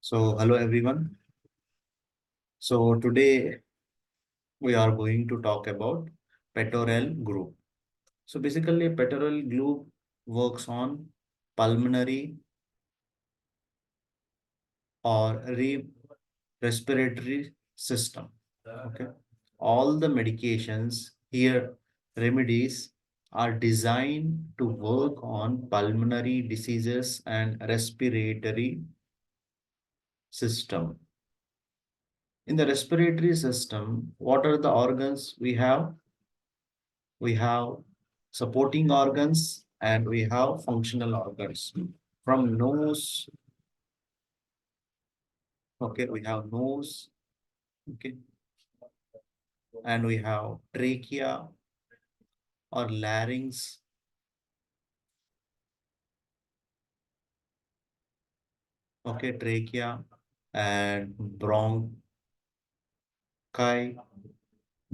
Hello everyone. Today we are going to talk about Pectoral group. Basically, Pectoral group works on pulmonary or respiratory system. Okay. All the medications here, remedies are designed to work on pulmonary diseases and respiratory system. In the respiratory system, what are the organs we have? We have supporting organs and we have functional organs. From nose, okay, we have nose, okay, and we have trachea or larynx, okay, trachea and bronchi.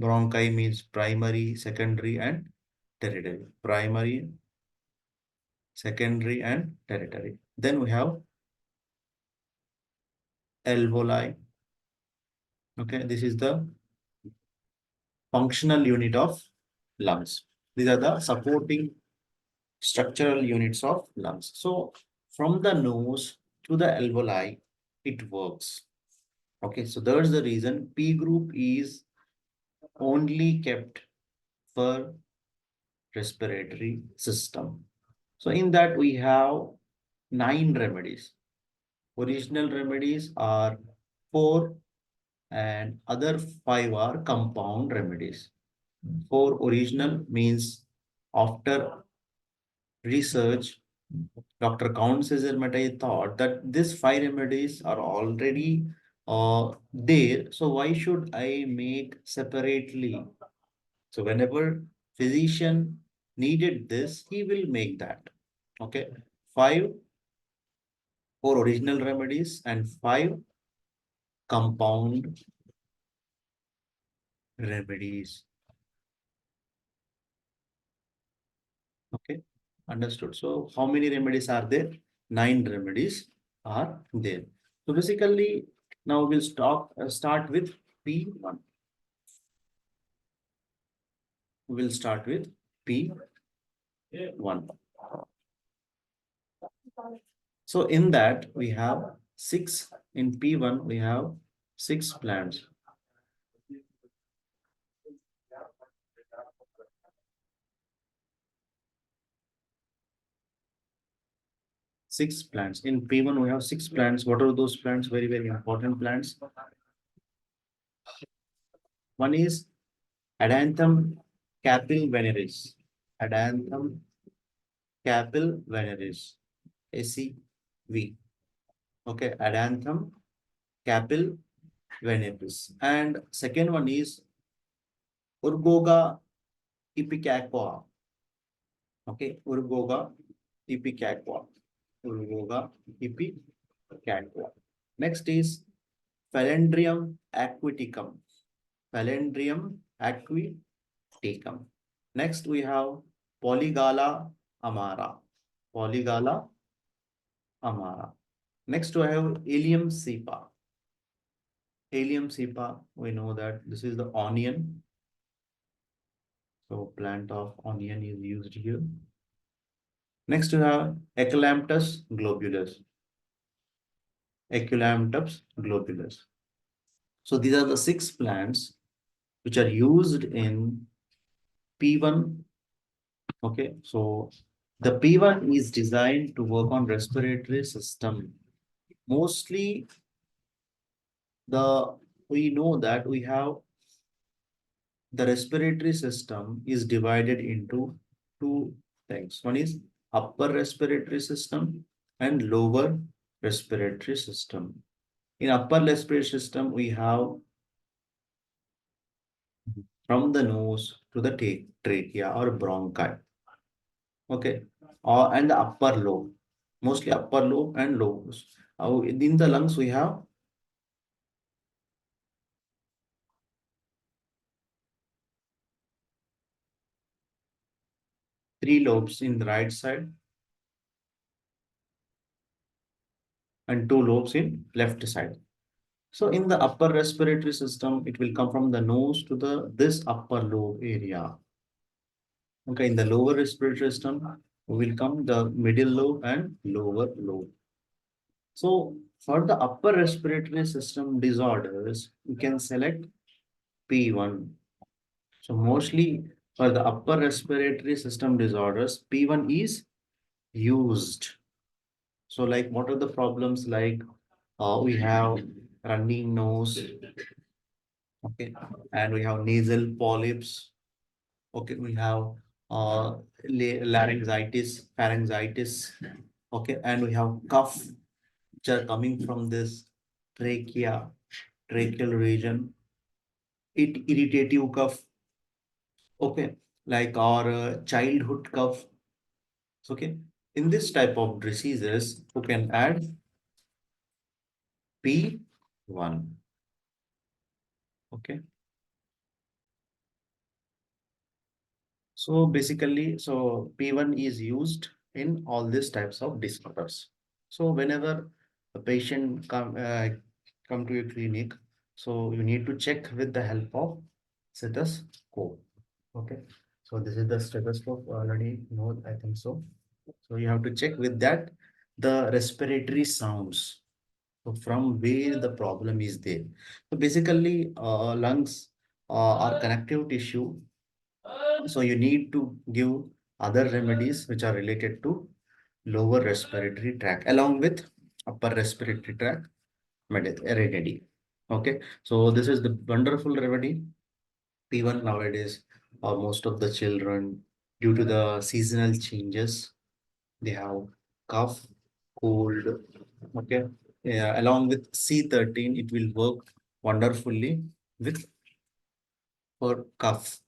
Bronchi means primary, secondary, and tertiary. Primary, secondary, and tertiary. Then we have alveoli. Okay, this is the functional unit of lungs. These are the supporting structural units of lungs. So from the nose to the alveoli, it works. Okay, so that's the reason P group is only kept for respiratory system. So in that we have 9 remedies. Original remedies are 4 and other 5 are compound remedies. 4 original means after research, Dr. Count Cesar Mattei thought that these 5 remedies are already there. So why should I make separately? So whenever physician needed this, he will make that. Okay. 5 for original remedies and 5 compound remedies. Okay. Understood. So how many remedies are there? 9 remedies are there. So basically, now we'll start with P1. We'll start with P1. So in that we have 6, in P1 we have 6 plants. Six plants. In P1 we have 6 plants. What are those plants? Very, very important plants. One is Adanthum capilvenaris. Adanthum capilvenaris. ACV. Okay, Adanthum capilvenaris. And second one is Urgoga ipecacuata. Okay, Urgoga ipecacuata. Urgoga ipecacuata. Next is Philodendron aquaticum. Philodendron aquaticum. Next we have Polygala amara. Polygala amara. Next we have Allium cepa. Allium cepa, we know that this is the onion. So plant of onion is used here. Next we have Ecolamptus globulus. Ecolamptus globulus. So these are the 6 plants which are used in P1. Okay, so the P1 is designed to work on respiratory system. Mostly we know that we have the respiratory system is divided into 2 things. One is upper respiratory system and lower respiratory system. In upper respiratory system, we have from the nose to the trachea or bronchi. Okay, and the upper lobe, mostly upper lobe and lobes. In the lungs, we have 3 lobes in the right side, and two lobes in left side. So in the upper respiratory system, it will come from the nose to the this upper lobe area. Okay, in the lower respiratory system will come the middle lobe and lower lobe. So for the upper respiratory system disorders, you can select P1. So mostly for the upper respiratory system disorders, P1 is used. So like what are the problems like we have running nose, okay, and we have nasal polyps, okay, we have uh, laryngitis, pharyngitis, okay, and we have cough which are coming from this trachea, tracheal region, irritative cough, okay, like our childhood cough, okay. In this type of diseases, you can add P1, okay. So basically, so P1 is used in all these types of disorders. So whenever a patient come to your clinic, so you need to check with the help of stethoscope. Okay. So this is the stethoscope already know, I think so. So you have to check with that the respiratory sounds. So from where the problem is there. So basically, lungs are connective tissue, so you need to give other remedies which are related to lower respiratory tract along with upper respiratory tract remedy. Okay, so this is the wonderful remedy. P1 nowadays, most of the children, due to the seasonal changes, they have cough, cold. Okay, yeah, along with C13, it will work wonderfully with for cough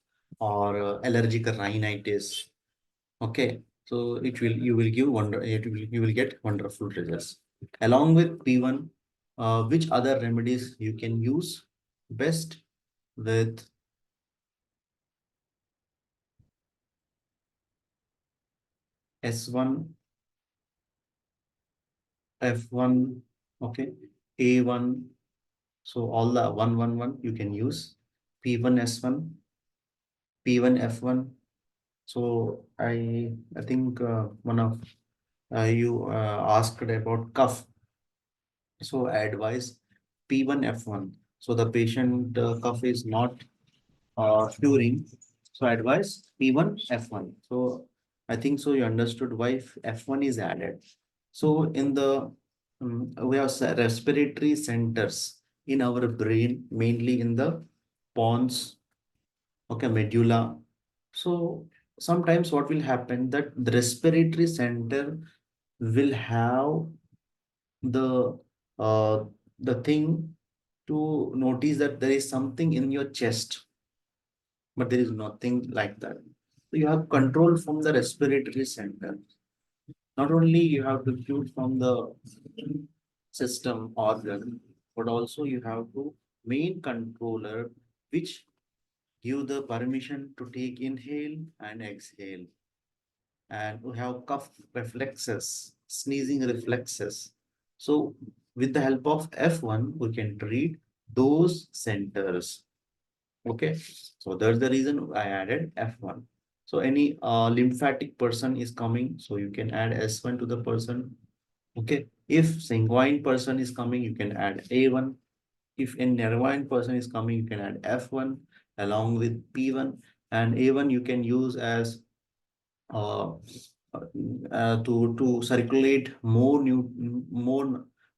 or allergic rhinitis. Okay, so it will you will give wonder it will you will get wonderful results. Along with P1, which other remedies you can use best with S1, F1, okay, A1. So all the 111 you can use P1 S1, P1 F1. So I think one of you asked about cough. So I advise P1 F1. So the patient cough is not curing. So I advise P1 F1. So I think so you understood why F1 is added. So in the we have respiratory centers in our brain, mainly in the pons, okay, medulla. So sometimes what will happen that the respiratory center will have the uh, the thing to notice that there is something in your chest, but there is nothing like that. So you have control from the respiratory center. Not only you have to cue from the system organ, but also you have to main controller which give the permission to take inhale and exhale. And we have cough reflexes, sneezing reflexes. So with the help of F1, we can treat those centers. Okay, so that's the reason I added F1. So any lymphatic person is coming, so you can add S1 to the person. Okay, if sanguine person is coming, you can add A1. If a nervine person is coming, you can add F1 along with P1, and A1 you can use as uh, to circulate more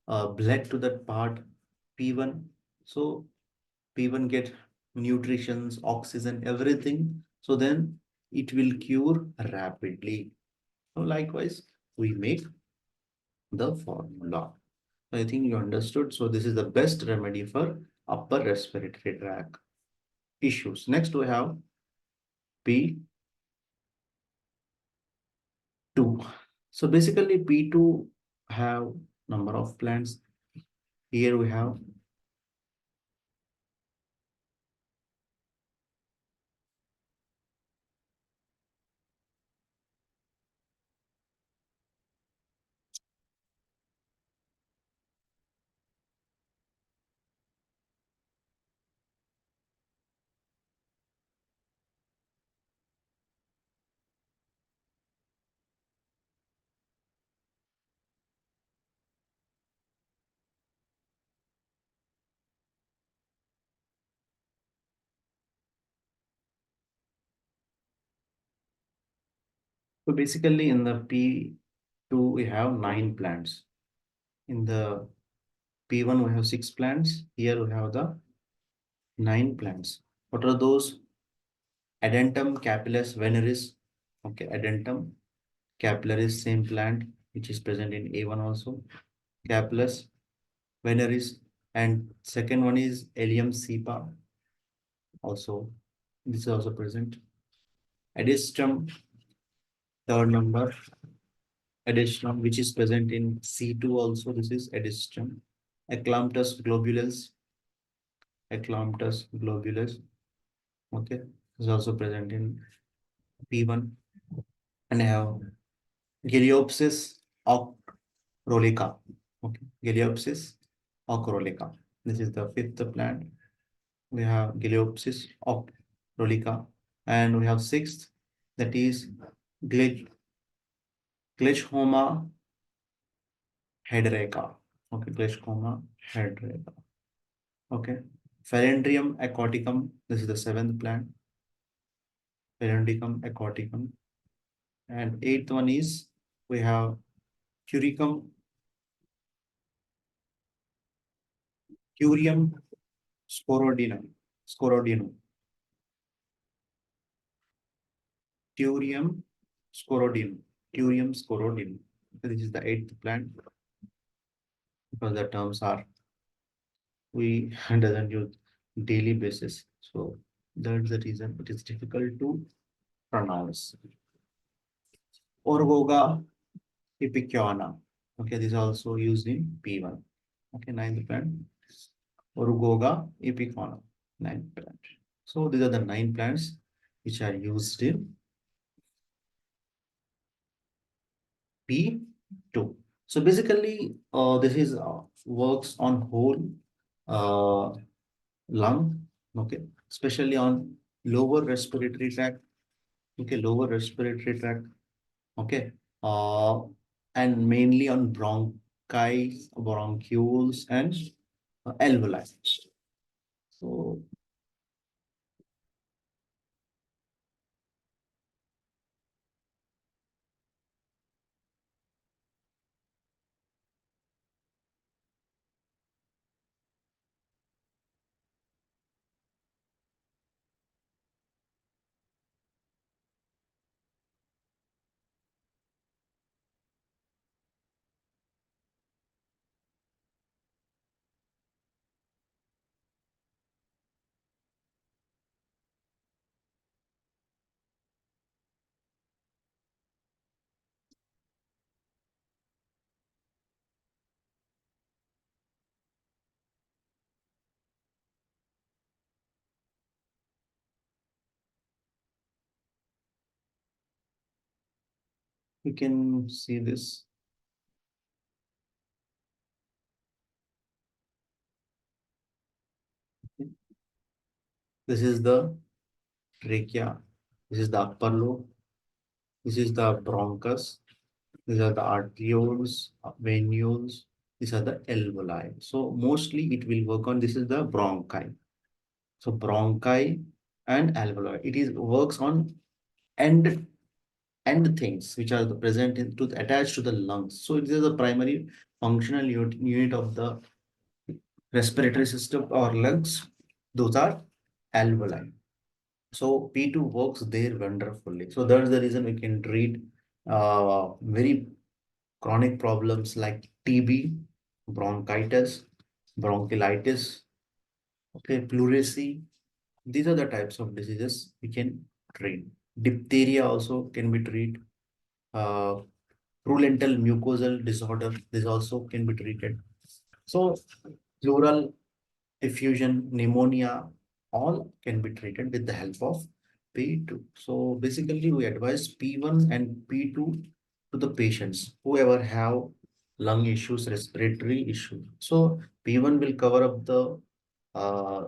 blood to that part P1. So P1 get nutritions, oxygen, everything. So then it will cure rapidly. So likewise, we make the formula. I think you understood. So this is the best remedy for upper respiratory tract issues. Next we have P2. So basically P2 have number of plants. Here we have So basically in the P2 we have 9 plants. In the P1 we have 6 plants. Here we have the 9 plants. What are those? Adentum capillaris veneris. Okay, Adentum capillaris, same plant which is present in A1 also. Capillaris veneris, and second one is Allium cepa. Also, this is also present. Edistum, third number. Edistum, which is present in C2 also. This is Edistum. Eclamptus globulus. Eclamptus globulus. Okay, is also present in P1. And I have Geliopsis ocrolica. Okay, Geliopsis ocrolica. This is the fifth plant. We have Geliopsis ocrolica, and we have sixth, that is Glechoma hederaca. Okay, Glechoma hederaca. Okay, Phalendrium aquaticum. This is the seventh plant. Phalendricum aquaticum, and eighth one is we have Curicum, Curium sporodinum, sporodinum, Curium sporodinum, Curium sporodinum. This is the eighth plant because the terms are we doesn't use daily basis, so that's the reason it is difficult to pronounce. Orgoga epicana. Okay, this is also used in P1. Okay, ninth plant. Orgoga epicana, ninth plant. So these are the 9 plants which are used in P2. So basically, this is works on whole uh, lung, okay, especially on lower respiratory tract, okay, lower respiratory tract, okay, uh, and mainly on bronchi, bronchioles, and alveoli. So you can see this. This is the trachea. This is the upper lobe. This is the bronchus. These are the arterioles, venules. These are the alveoli. So mostly it will work on, this is the bronchi. So bronchi and alveoli. It is works on end things which are present in to attached to the lungs. So it is the primary functional unit of the respiratory system or lungs. Those are alveoli. So P2 works there wonderfully. So that's the reason we can treat very chronic problems like TB, bronchitis, bronchiolitis, okay, pleurisy. These are the types of diseases we can treat. Diphtheria also can be treated. Uh, Prudental mucosal disorder, this also can be treated. So pleural effusion, pneumonia, all can be treated with the help of P2. So basically we advise P1 and P2 to the patients, whoever have lung issues, respiratory issues. So P1 will cover up the uh,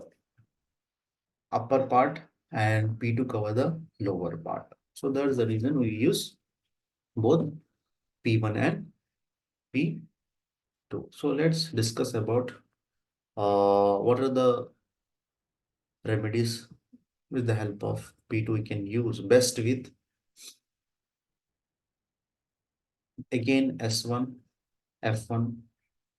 upper part and P2 cover the lower part. So that's the reason we use both P1 and P2. So let's discuss about what are the remedies with the help of P2 we can use best with again S1, F1.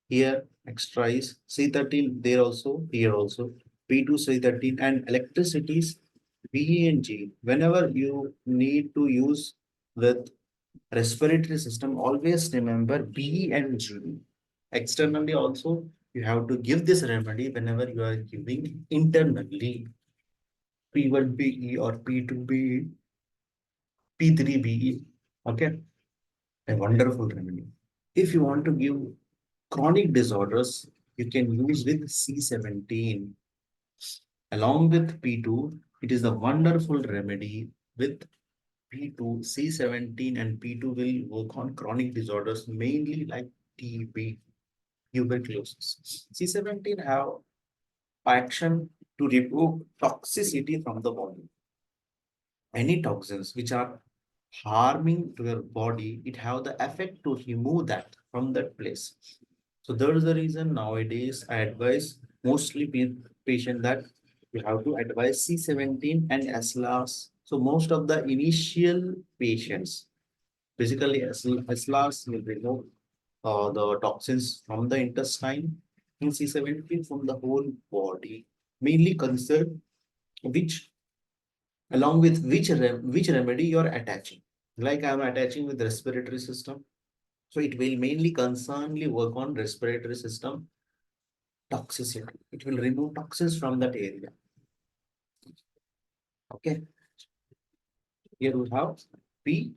Here extra is C13, there also, here also. P2 C13 and electricities B and G. Whenever you need to use with respiratory system, always remember B and G. Externally also, you have to give this remedy whenever you are giving internally P1BE or P2BE, P3BE. Okay, a wonderful remedy. If you want to give chronic disorders, you can use with C17 along with P2. It is a wonderful remedy with P2, C17 and P2 will work on chronic disorders, mainly like TB, tuberculosis. C17 have action to remove toxicity from the body. Any toxins which are harming to your body, it have the effect to remove that from that place. So there is the reason nowadays I advise mostly patient that you have to advise C17 and SLAS. So most of the initial patients, basically SLAS will remove the toxins from the intestine, and C17 from the whole body. Mainly concern which along with which remedy you're attaching. Like I'm attaching with respiratory system. So it will mainly concernly work on respiratory system toxicity. It will remove toxins from that area. Okay. Here we have P.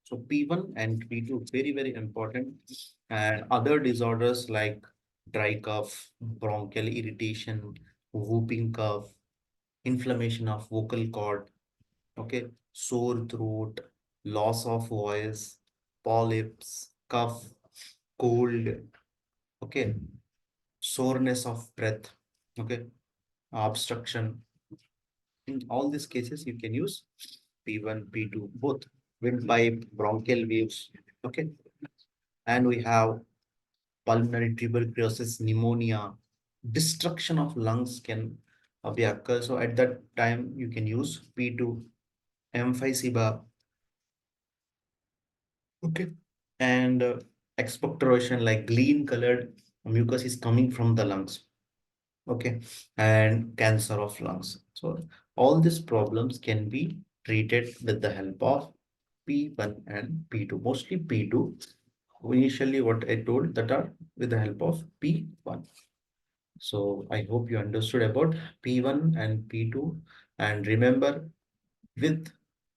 So P1 and P2, very, very important. And other disorders like dry cough, bronchial irritation, whooping cough, inflammation of vocal cord, okay, sore throat, loss of voice, polyps, cough, cold, okay, soreness of breath, okay, obstruction. In all these cases, you can use P1, P2, both windpipe, bronchial waves, okay. And we have pulmonary tuberculosis, pneumonia, destruction of lungs can be occur. So at that time, you can use P2, emphysema, okay, and expectoration like green colored mucus is coming from the lungs, okay, and cancer of lungs. So all these problems can be treated with the help of P1 and P2, mostly P2. Initially, what I told that are with the help of P1. So I hope you understood about P1 and P2. And remember, with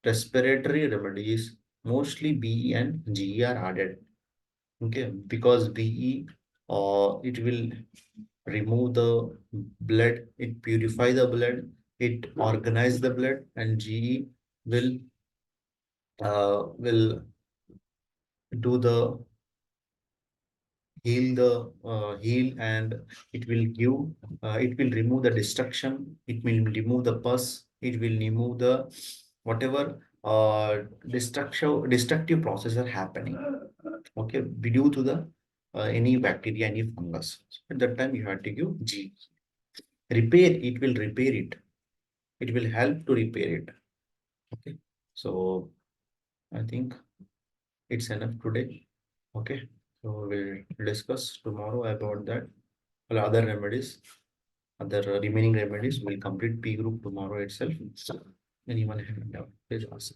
respiratory remedies, mostly B and G are added. Okay, because BE it will remove the blood, it purify the blood, it organize the blood, and GE will do the heal, and it will give it will remove the destruction, it will remove the pus, it will remove the whatever destructive process are happening, okay, due to the any bacteria, any fungus. So at that time you have to give G. Repair, it will repair it, it will help to repair it, okay. So I think it's enough today. Okay, so we'll discuss tomorrow about that. Well, other remedies, other remaining remedies. We'll complete P group tomorrow itself. So anyone have doubt, please ask.